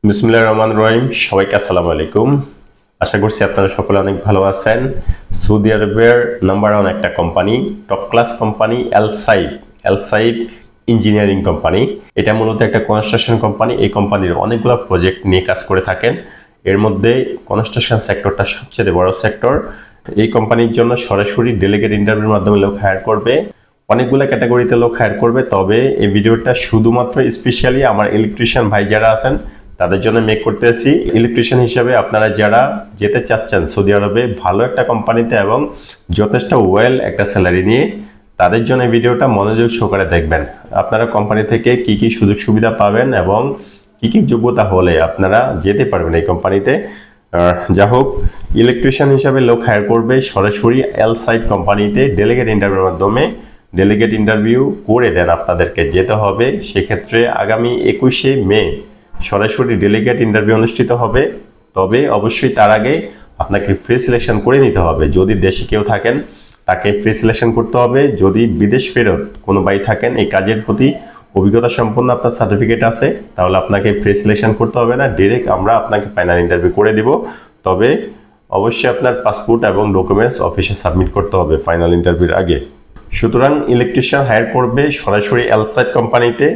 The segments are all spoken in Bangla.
বিসমিল্লাহির রহমানির রহিম। সবাইকে আসসালামু আলাইকুম। আশা করছি আপনারা সকলে অনেক ভালো আছেন। সৌদি আরবের নাম্বার ওয়ান একটা কোম্পানি, টপ ক্লাস কোম্পানি এলসাইড ইঞ্জিনিয়ারিং কোম্পানি। এটা মূলত একটা কনস্ট্রাকশন কোম্পানি। এই কোম্পানির অনেকগুলো প্রজেক্ট নিয়ে কাজ করে থাকেন। এর মধ্যে কনস্ট্রাকশন সেক্টরটা সবচেয়ে বড় সেক্টর। এই কোম্পানির জন্য সরাসরি ডেলিগেট ইন্টারভিউর মাধ্যমে লোক হায়ার করবে। অনেকগুলো ক্যাটাগরিতে লোক হায়ার করবে, তবে এই ভিডিওটা শুধুমাত্র স্পেশালি আমার ইলেকট্রিশিয়ান ভাই যারা আছেন তাদের জন্য মেক করতেছি। ইলেকট্রিশিয়ান হিসেবে আপনারা যারা যেতে চাচ্ছেন সৌদি আরবে ভালো একটা কোম্পানিতে এবং যথেষ্ট ওয়েল একটা স্যালারি নিয়ে, তাদের জন্য ভিডিওটা মনোযোগ সহকারে দেখবেন। আপনারা কোম্পানি থেকে কি কি সুযোগ সুবিধা পাবেন এবং কি কি যোগ্যতা হলে আপনারা যেতে পারবেন এই কোম্পানিতে। যা হোক, ইলেকট্রিশিয়ান হিসাবে লোক হায়ার করবে সরাসরি এলসাইড কোম্পানিতে ডেলিগেট ইন্টারভিউর মাধ্যমে। ডেলিগেট ইন্টারভিউ করে দেন আপনাদেরকে যেতে হবে। সেক্ষেত্রে আগামী 21শে মে সরাসরি ডেলিগেট ইন্টারভিউ অনুষ্ঠিত হবে। তবে অবশ্যই তার আগে আপনাকে ফ্রি সিলেকশন করে নিতে হবে। যদি দেশে কেউ থাকেন তাকে ফ্রি সিলেকশন করতে হবে। যদি বিদেশ ফেরত কোনো ভাই থাকেন, এই কাজের প্রতি অভিজ্ঞতা সম্পন্ন আপনার সার্টিফিকেট আছে, তাহলে আপনাকে ফ্রি সিলেকশন করতে হবে না, ডিরেক্ট আমরা আপনাকে ফাইনাল ইন্টারভিউ করে দিব। তবে অবশ্যই আপনার পাসপোর্ট এবং ডকুমেন্টস অফিসে সাবমিট করতে হবে ফাইনাল ইন্টারভিউর আগে। সুতরাং ইলেকট্রিশিয়ান হায়ার করবে সরাসরি এলসাইড কোম্পানিতে।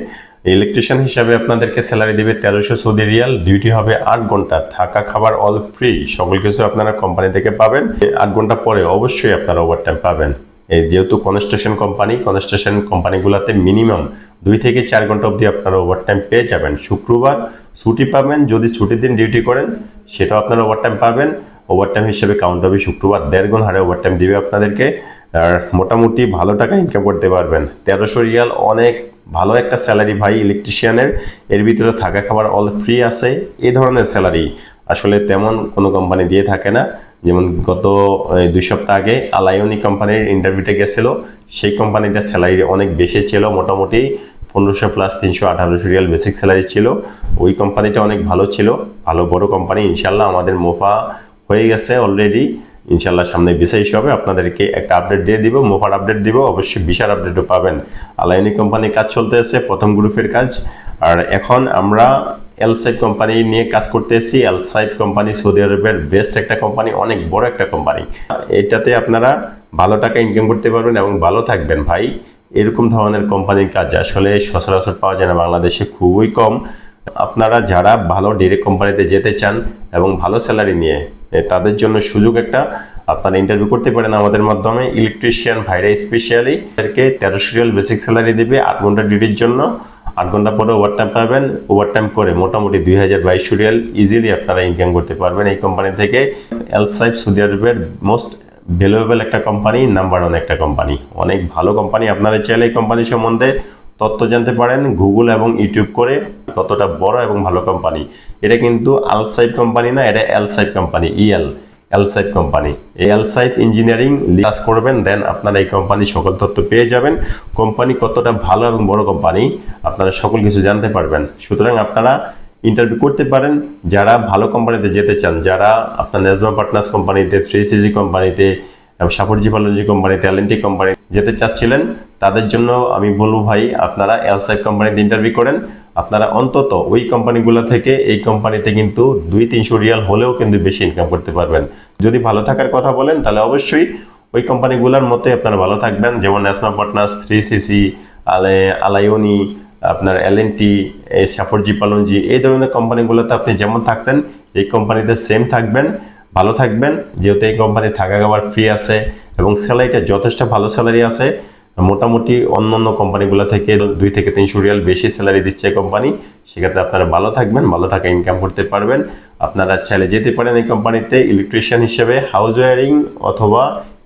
ইলেকট্রিশিয়ান হিসাবে আপনাদেরকে স্যালারি দেবে 1300 সৌদি রিয়াল। ডিউটি হবে 8 ঘন্টা, থাকা খাবার অল ফ্রি, সকল কিছু আপনারা কোম্পানি থেকে পাবেন। 8 ঘন্টা পরে অবশ্যই আপনারা ওভারটাইম পাবেন। এই যেহেতু কনস্ট্রাকশন কোম্পানিগুলোতে মিনিমাম 2 থেকে 4 ঘন্টা অবধি আপনারা ওভারটাইম পেয়ে যাবেন। শুক্রবার ছুটি পাবেন, যদি ছুটির দিন ডিউটি করেন সেটাও আপনারা ওভারটাইম পাবেন। ওভারটাইম হিসেবে কাউন্ট হবে শুক্রবার 1.5 গুণ হারে ওভারটাইম দিবে আপনাদেরকে। আর মোটামুটি ভালো টাকা ইনকাম করতে পারবেন। 1300 রিয়াল অনেক ভালো একটা স্যালারি ভাই ইলেকট্রিশিয়ানের। এর ভিতরে থাকা খাবার অল ফ্রি আছে। এই ধরনের স্যালারি আসলে তেমন কোনো কোম্পানি দিয়ে থাকে না। যেমন গত 2 সপ্তাহ আগে আলাইওনি কোম্পানির ইন্টারভিউতে গেছিল, সেই কোম্পানিটার স্যালারি অনেক বেশি ছিল, মোটামুটি 1500 প্লাস 300-1800 রিয়াল বেসিক স্যালারি ছিল। ওই কোম্পানিটা অনেক ভালো ছিল, ভালো বড় কোম্পানি। ইনশাল্লাহ আমাদের মোফা হয়ে গেছে অলরেডি। ইনশাল্লাহ সামনে ভিসা ইস্যু হবে, আপনাদেরকে একটা আপডেট দিয়ে দিব, মোফার আপডেট দিব, অবশ্যই ভিসার আপডেটও পাবেন। আলাইনি কোম্পানির কাজ চলতে আছে, প্রথম গ্রুপের কাজ। আর এখন আমরা এলসাইড কোম্পানি নিয়ে কাজ করতে এসেছি। এলসাইড কোম্পানি সৌদি আরবের বেস্ট একটা কোম্পানি, অনেক বড় একটা কোম্পানি। এটাতে আপনারা ভালো টাকা ইনকাম করতে পারবেন এবং ভালো থাকবেন ভাই। এরকম ধরনের কোম্পানির কাজ আসলে সচরাচর পাওয়া যায় না, বাংলাদেশে খুবই কম। আপনারা যারা ভালো ডিরেক্ট কোম্পানিতে যেতে চান এবং ভালো স্যালারি নিয়ে, তাদের জন্য সুযোগ একটা, আপনারা ইন্টারভিউ করতে পারেন আমাদের মাধ্যমে। ইলেকট্রিশিয়ান ভাইরা স্পেশালি তাদেরকে 1300 রিয়াল বেসিক স্যালারি দেবে 8 ঘন্টা ডিউটির জন্য। 8 ঘন্টা পরে ওভারটাইম পাবেন। ওভারটাইম করে মোটামুটি 2200 রিয়াল ইজিলি আপনারা ইনকাম করতে পারবেন এই কোম্পানি থেকে। এলসাইড সৌদি আরবের মোস্ট ভ্যালুয়েবল একটা কোম্পানি, নাম্বার ওয়ান একটা কোম্পানি, অনেক ভালো কোম্পানি। আপনারা চাইলে এই কোম্পানি সম্বন্ধে তথ্য জানতে পারেন গুগল এবং ইউটিউব করে, কতটা বড় এবং ভালো কোম্পানি। এটা কিন্তু আলসাইড কোম্পানি না, এটা এলসাইড কোম্পানি, এলসাইড কোম্পানি। এই এলসাইড ইঞ্জিনিয়ারিং কাজ করবেন, দেন আপনারা এই কোম্পানি সকল তথ্য পেয়ে যাবেন। কোম্পানি কতটা ভালো এবং বড় কোম্পানি আপনারা সকল কিছু জানতে পারবেন। সুতরাং আপনারা ইন্টারভিউ করতে পারেন যারা ভালো কোম্পানিতে যেতে চান, যারা আপনার নেজমা পার্টনার্স কোম্পানিতে, 3CG কোম্পানিতে, সাফরজি পালনজি কোম্পানিতে, এলএনটি কোম্পানি যেতে চাচ্ছিলেন, তাদের জন্য আমি বলবো ভাই আপনারা এলসাইড কোম্পানিতে ইন্টারভিউ করেন। আপনারা অন্তত ওই কোম্পানিগুলো থেকে এই কোম্পানিতে কিন্তু 200-300 রিয়াল হলেও কিন্তু বেশি ইনকাম করতে পারবেন। যদি ভালো থাকার কথা বলেন তাহলে অবশ্যই ওই কোম্পানিগুলোর মতোই আপনারা ভালো থাকবেন, যেমন নেজমা পার্টনার্স, 3CC, আলাইওনি, আপনার এলএনটি, সাফরজি পালনজি, এই ধরনের কোম্পানিগুলোতে আপনি যেমন থাকতেন এই কোম্পানিতে সেম থাকবেন, ভালো থাকবেন। যেহেতু এই কোম্পানি থাকা খাবার ফ্রি আছে এবং স্যালারিটা যথেষ্ট ভালো স্যালারি আছে। মোটামুটি অন্যান্য কোম্পানিগুলো থেকে 2 থেকে 300 রিয়াল বেশি স্যালারি দিচ্ছে কোম্পানি। সেক্ষেত্রে আপনারা ভালো থাকবেন, ভালো টাকা ইনকাম করতে পারবেন। আপনারা চাইলে যেতে পারেন এই কোম্পানিতে ইলেকট্রিশিয়ান হিসেবে, হাউস ওয়ারিং অথবা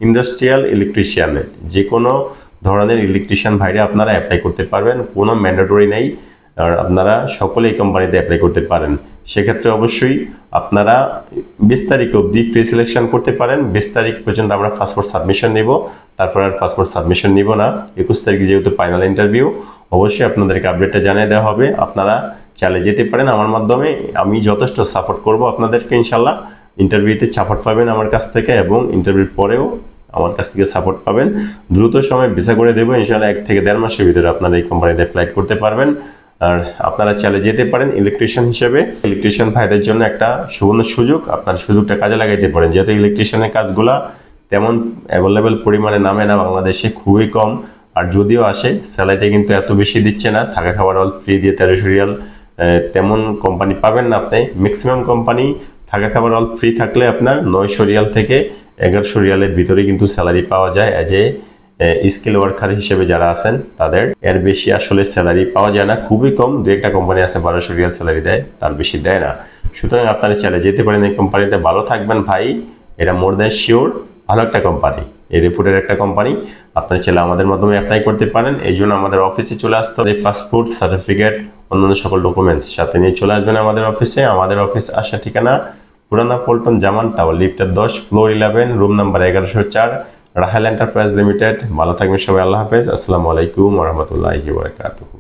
ইন্ডাস্ট্রিয়াল ইলেকট্রিশিয়ান, যে কোনো ধরনের ইলেকট্রিশিয়ান ভাইরে আপনারা অ্যাপ্লাই করতে পারবেন, কোনো ম্যান্ডেটরি নেই। আর আপনারা সকলে এই কোম্পানিতে অ্যাপ্লাই করতে পারেন। সেক্ষেত্রে অবশ্যই আপনারা 20 তারিখ অবধি ফ্রি সিলেকশন করতে পারেন। 20 তারিখ পর্যন্ত আমরা পাসপোর্ট সাবমিশন নেব, তারপর আর পাসপোর্ট সাবমিশন নিব না। 21 তারিখে যেহেতু ফাইনাল ইন্টারভিউ, অবশ্যই আপনাদেরকে আপডেটটা জানিয়ে দেওয়া হবে। আপনারা চাইলে যেতে পারেন আমার মাধ্যমে, আমি যথেষ্ট সাপোর্ট করব আপনাদেরকে। ইনশাল্লাহ ইন্টারভিউতে সাপোর্ট পাবেন আমার কাছ থেকে এবং ইন্টারভিউর পরেও আমার কাছ থেকে সাপোর্ট পাবেন। দ্রুত সময় ভিসা করে দেবো ইনশাল্লাহ। 1 থেকে 1.5 মাসের ভিতরে আপনারা এই কোম্পানিতে ফ্লাইট করতে পারবেন। আর আপনারা চাইলে যেতে পারেন ইলেকট্রিশিয়ান হিসেবে। ইলেকট্রিশিয়ান ভাইদের জন্য একটা সুবর্ণ সুযোগ, আপনার সুযোগটা কাজে লাগাইতে পারেন, যেহেতু ইলেকট্রিশিয়ানের কাজগুলা তেমন অ্যাভেলেবেল পরিমাণে নামে না বাংলাদেশে, খুবই কম। আর যদিও আসে স্যালারিটা কিন্তু এত বেশি দিচ্ছে না, থাকা খাবার অল ফ্রি দিয়ে 1300 রিয়াল, তেমন কোম্পানি পাবেন না আপনি। ম্যাক্সিমাম কোম্পানি থাকা খাবার অল ফ্রি থাকলে আপনার 900 রিয়াল থেকে 1100 রিয়ালের ভিতরে কিন্তু স্যালারি পাওয়া যায় এজ এ স্কিল ওয়ার্কার হিসেবে যারা আছেন তাদের। এর বেশি আসলে স্যালারি পাওয়া যায় না, খুবই কম। দু একটা কোম্পানি আছে 1200 রিয়াল স্যালারি দেয়, তার বেশি দেয় না। সুতরাং আপনারা চাইলে যেতে পারেন এই কোম্পানিতে, ভালো থাকবেন ভাই। এটা মোর দ্যান শিওর ভালো একটা কোম্পানি, এই রিফুডের একটা কোম্পানি। আপনারা চাইলে আমাদের মাধ্যমে অ্যাপ্লাই করতে পারেন। এই জন্য আমাদের অফিসে চলে আসতে হবে, পাসপোর্ট সার্টিফিকেট অন্যান্য সকল ডকুমেন্টস সাথে নিয়ে চলে আসবেন আমাদের অফিসে। আমাদের অফিস আসা ঠিকানা পুরানা পল্টন জামান টাওয়ার, লিফটের 10, floor 11, room number 1104, Rahel enterprise limited. ভালো থাকবেন সবাই, আল্লাহ হাফেজ, আসসালামু আলাইকুম ওয়া রাহমাতুল্লাহি ওয়া বারাকাতুহু।